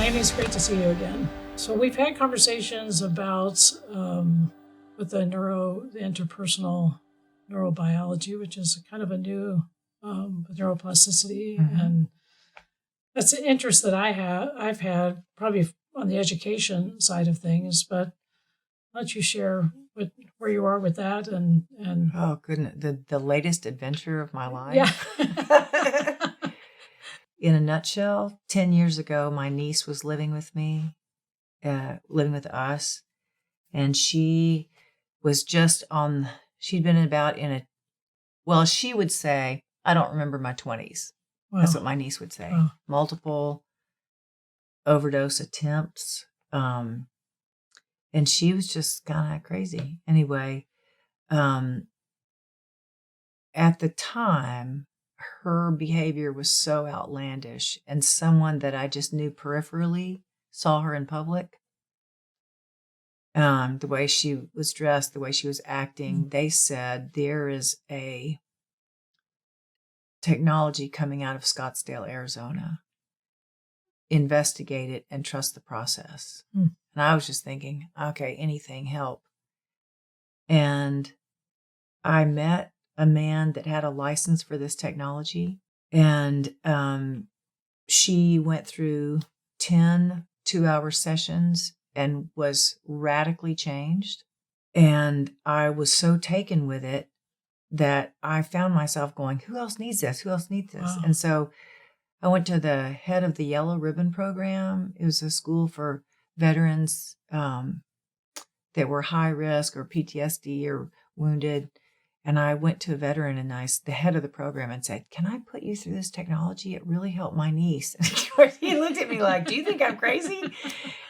Amy, it's great to see you again. So we've had conversations about with the interpersonal neurobiology, which is kind of a new neuroplasticity, and that's an interest that I've had probably on the education side of things. But why don't you share where you are with that and oh goodness, the latest adventure of my life. Yeah. In a nutshell, 10 years ago, my niece was living with me, living with us, and she was she'd been she would say, I don't remember my 20s. Wow. That's what my niece would say. Wow. Multiple overdose attempts. And she was just kind of crazy. Anyway, at the time, her behavior was so outlandish, and someone that I just knew peripherally saw her in public. The way she was dressed, the way she was acting, they said there is a technology coming out of Scottsdale, Arizona. Investigate it and trust the process. And I was just thinking, okay, anything help. And I met a man that had a license for this technology, and she went through 10 two-hour sessions and was radically changed. And I was so taken with it that I found myself going, who else needs this? Who else needs this? Wow. And so I went to the head of the Yellow Ribbon program. It was a school for veterans that were high risk or PTSD or wounded. And I went to a veteran and the head of the program, and said, can I put you through this technology? It really helped my niece. He looked at me like, do you think I'm crazy?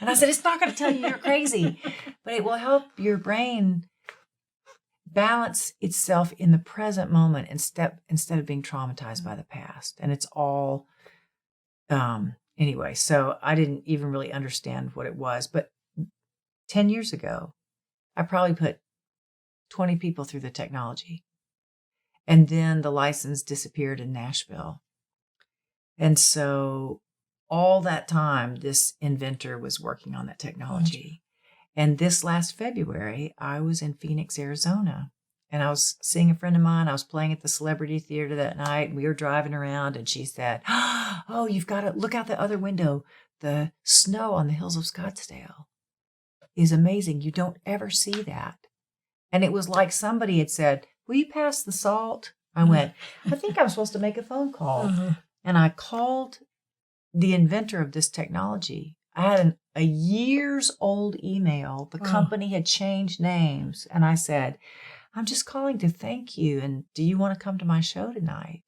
And I said, it's not going to tell you you're crazy, but it will help your brain balance itself in the present moment instead of being traumatized by the past. And it's all, anyway, so I didn't even really understand what it was. But 10 years ago, I probably put 20 people through the technology. And then the license disappeared in Nashville. And so all that time, this inventor was working on that technology. And this last February, I was in Phoenix, Arizona, and I was seeing a friend of mine. I was playing at the Celebrity Theater that night, and we were driving around, and she said, oh, you've got to look out the other window. The snow on the hills of Scottsdale is amazing. You don't ever see that. And it was like somebody had said, will you pass the salt? I went, I think I'm supposed to make a phone call. And I called the inventor of this technology. I had a years old email. The company had changed names. And I said, I'm just calling to thank you. And do you want to come to my show tonight?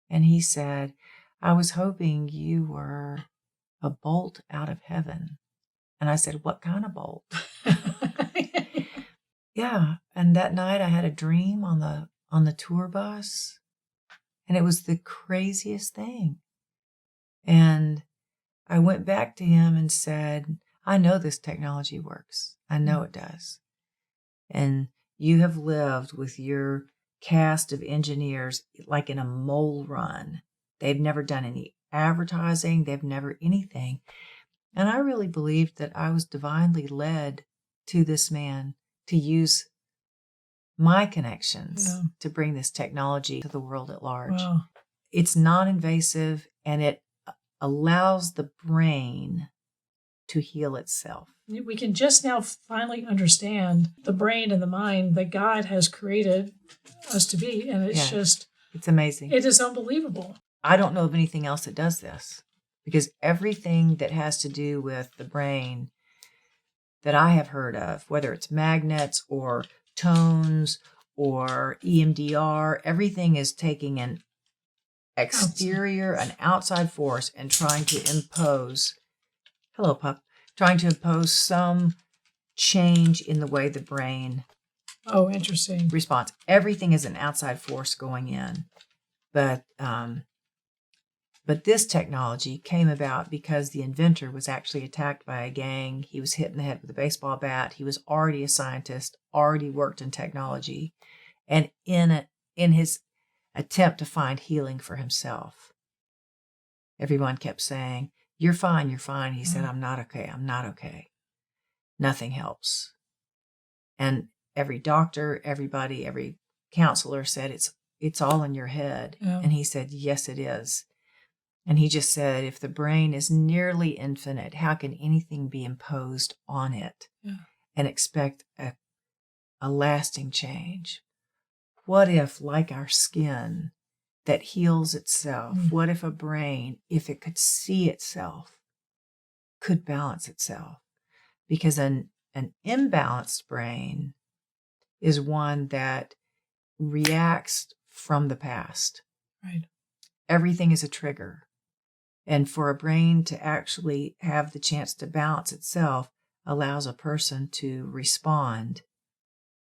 And he said, I was hoping you were a bolt out of heaven. And I said, what kind of bolt? Yeah. And that night I had a dream on the tour bus, and it was the craziest thing. And I went back to him and said, I know this technology works. I know it does. And you have lived with your cast of engineers like in a mole run. They've never done any advertising. They've never anything. And I really believed that I was divinely led to this man to use my connections to bring this technology to the world at large. Wow. It's non-invasive, and it allows the brain to heal itself. We can just now finally understand the brain and the mind that God has created us to be. And it's it's amazing. It is unbelievable. I don't know of anything else that does this, because everything that has to do with the brain that I have heard of, whether it's magnets or tones or EMDR, everything is taking an exterior, an outside force, and trying to impose, trying to impose some change in the way the brain responds. Everything is an outside force going in. But this technology came about because the inventor was actually attacked by a gang. He was hit in the head with a baseball bat. He was already a scientist, already worked in technology. And in his attempt to find healing for himself, everyone kept saying, You're fine. You're fine. He said, I'm not okay. I'm not okay. Nothing helps. And every doctor, everybody, every counselor said, it's all in your head. Yeah. And he said, yes, it is. And he just said, if the brain is nearly infinite, how can anything be imposed on it and expect a lasting change? What if, like our skin that heals itself, what if a brain, if it could see itself, could balance itself? Because an imbalanced brain is one that reacts from the past. Right. Everything is a trigger. And for a brain to actually have the chance to balance itself allows a person to respond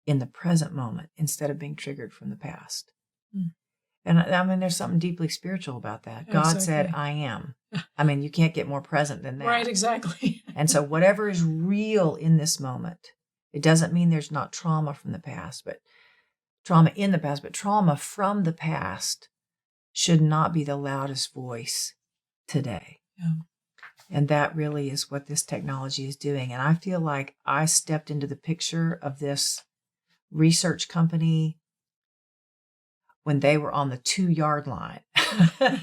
in the present moment instead of being triggered from the past. And I mean, there's something deeply spiritual about that. God said, I am. I mean, you can't get more present than that. Right, exactly. And so whatever is real in this moment, it doesn't mean there's not trauma from the past, but trauma in the past, but trauma from the past should not be the loudest voice today. Yeah. And that really is what this technology is doing. And I feel like I stepped into the picture of this research company when they were on the 2-yard line. And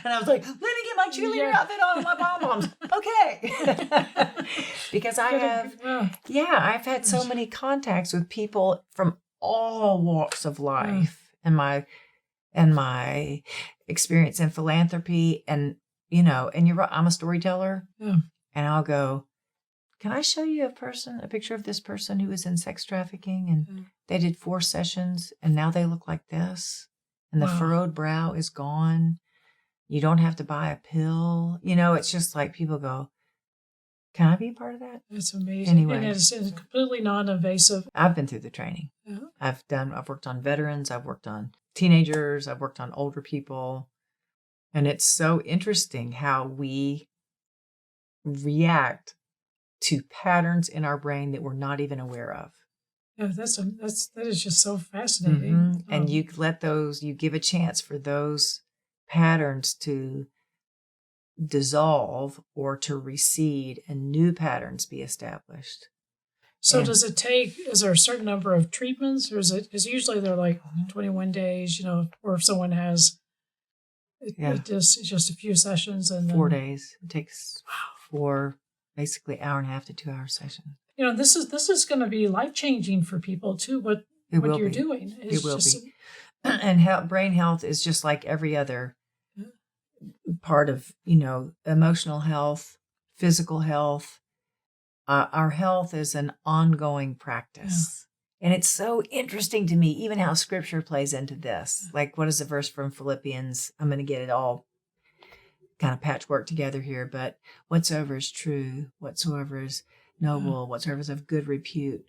I was like, let me get my cheerleader outfit on and my pom-poms. Okay. Because I've had so many contacts with people from all walks of life and my experience in philanthropy. And, and you're right, I'm a storyteller. Yeah. And I'll go, can I show you a picture of this person who was in sex trafficking and they did 4 sessions and now they look like this and the furrowed brow is gone. You don't have to buy a pill. It's just like people go, can I be a part of that? That's amazing. Anyway. And it's completely non-invasive. I've been through the training. Yeah. I've worked on veterans. I've worked on teenagers. I've worked on older people. And it's so interesting how we react to patterns in our brain that we're not even aware of. Yeah, that is just so fascinating. And you give a chance for those patterns to dissolve or to recede and new patterns be established. So is there a certain number of treatments or is it, because usually they're like 21 days, or if someone has, it's just a few sessions and 4 days. It takes 4, basically hour and a half to 2 hour session. This is going to be life-changing for people too, what you're doing. It will be. And brain health is just like every other part of, emotional health, physical health. Our health is an ongoing practice. Yeah. And it's so interesting to me, even how scripture plays into this. Like, what is the verse from Philippians? I'm going to get it all kind of patchwork together here, but whatsoever is true, whatsoever is noble, whatsoever is of good repute,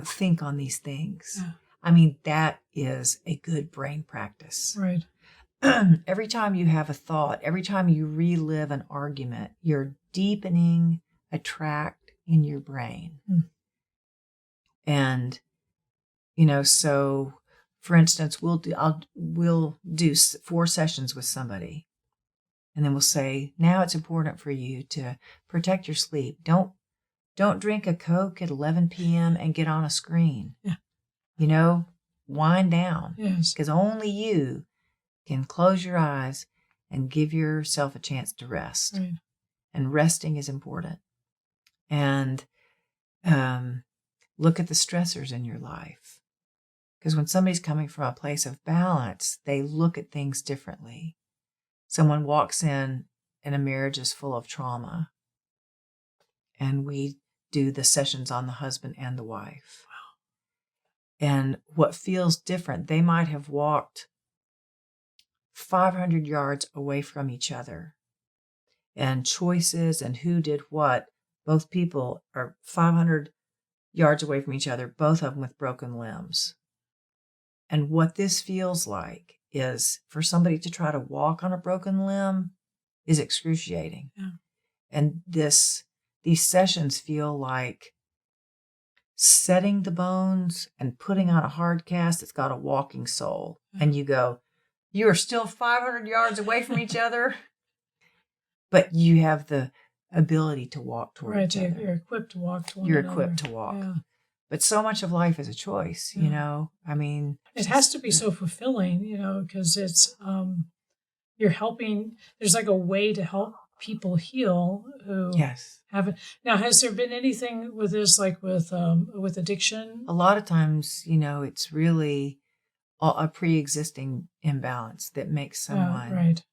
think on these things. Yeah. I mean, that is a good brain practice. Right. Every time you have a thought, every time you relive an argument, you're deepening a tract in your brain. And, so for instance, we'll do 4 sessions with somebody. And then we'll say, now it's important for you to protect your sleep. Don't drink a Coke at 11 p.m. and get on a screen. Yeah. Wind down. Yes. Because only you can close your eyes and give yourself a chance to rest. Right. And resting is important. And look at the stressors in your life. Because when somebody's coming from a place of balance, they look at things differently. Someone walks in and a marriage is full of trauma. And we do the sessions on the husband and the wife. Wow. And what feels different, they might have walked 500 yards away from each other. And choices and who did what, both people are 500 yards away from each other, both of them with broken limbs. And what this feels like is for somebody to try to walk on a broken limb is excruciating. Yeah. And these sessions feel like setting the bones and putting on a hard cast that's got a walking sole. Yeah. And you go, you are still 500 yards away from each other, but you have the ability to walk toward Right. each other. You're equipped to walk to one You're another. equipped to walk. Yeah. But so much of life is a choice, you Yeah. know? I mean, It has to be so fulfilling, because it's, you're helping, there's like a way to help people heal who yes. haven't. Now, has there been anything with this, like with addiction? A lot of times, you know, it's really a pre-existing imbalance that makes someone. Right.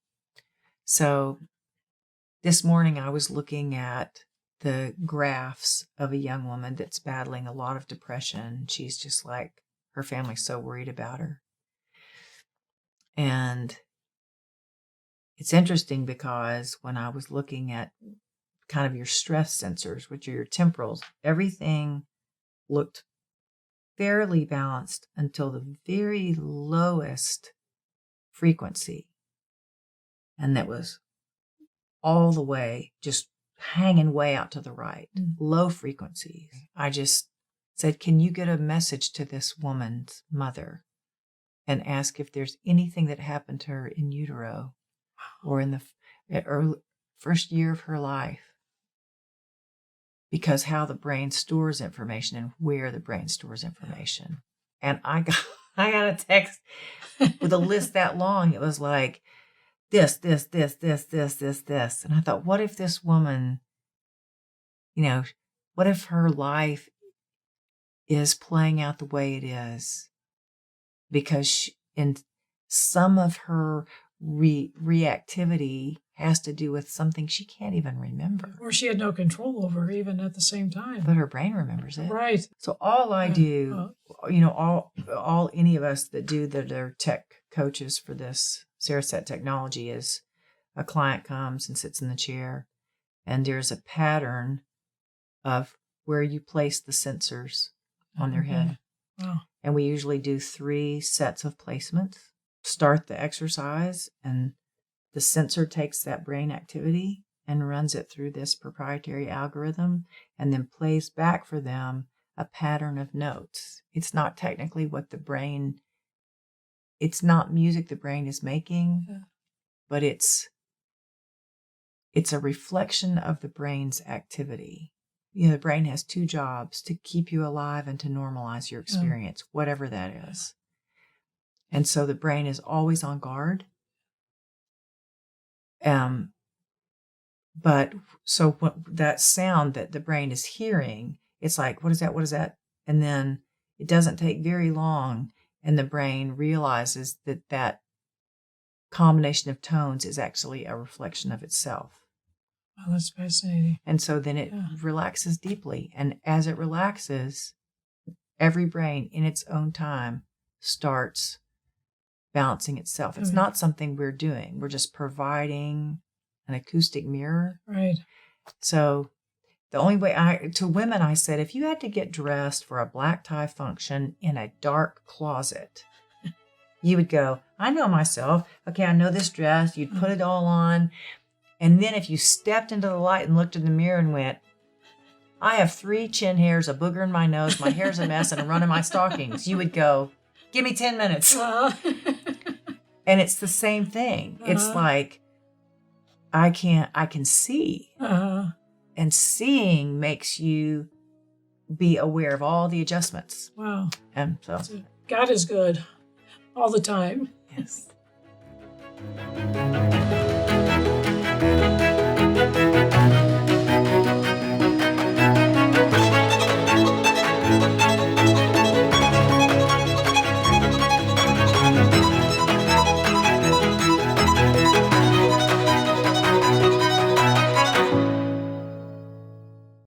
So this morning I was looking at the graphs of a young woman that's battling a lot of depression. She's just like, her family's so worried about her. And it's interesting because when I was looking at kind of your stress sensors, which are your temporals, everything looked fairly balanced until the very lowest frequency. And that was all the way, just hanging way out to the right, low frequencies. I just said, can you get a message to this woman's mother and ask if there's anything that happened to her in utero or in the first year of her life? Because how the brain stores information and where the brain stores information. And I got a text with a list that long. It was like, this. And I thought, what if this woman, what if her life is playing out the way it is because in some of her reactivity has to do with something she can't even remember. Or she had no control over even at the same time. But her brain remembers it. Right. So all I do, all any of us that do that are tech coaches for this Cereset technology is a client comes and sits in the chair and there's a pattern of where you place the sensors on their head. Wow. And we usually do 3 sets of placements. Start the exercise and the sensor takes that brain activity and runs it through this proprietary algorithm and then plays back for them a pattern of notes. It's not technically it's not music the brain is making, but it's a reflection of the brain's activity. The brain has 2 jobs: to keep you alive and to normalize your experience, whatever that is. And so the brain is always on guard. But so that sound that the brain is hearing, it's like, what is that? What is that? And then it doesn't take very long and the brain realizes that combination of tones is actually a reflection of itself. Oh, that's fascinating. And so then it relaxes deeply. And as it relaxes, every brain in its own time starts balancing itself. It's not something we're doing. We're just providing an acoustic mirror. Right. So the only way to women, I said, if you had to get dressed for a black tie function in a dark closet, you would go, I know myself. Okay, I know this dress. You'd put it all on. And then if you stepped into the light and looked in the mirror and went, I have 3 chin hairs, a booger in my nose, my hair's a mess, and a run in my stockings, you would go, give me 10 minutes. And it's the same thing. It's like, I can see. And seeing makes you be aware of all the adjustments. Wow. And so God is good all the time. Yes.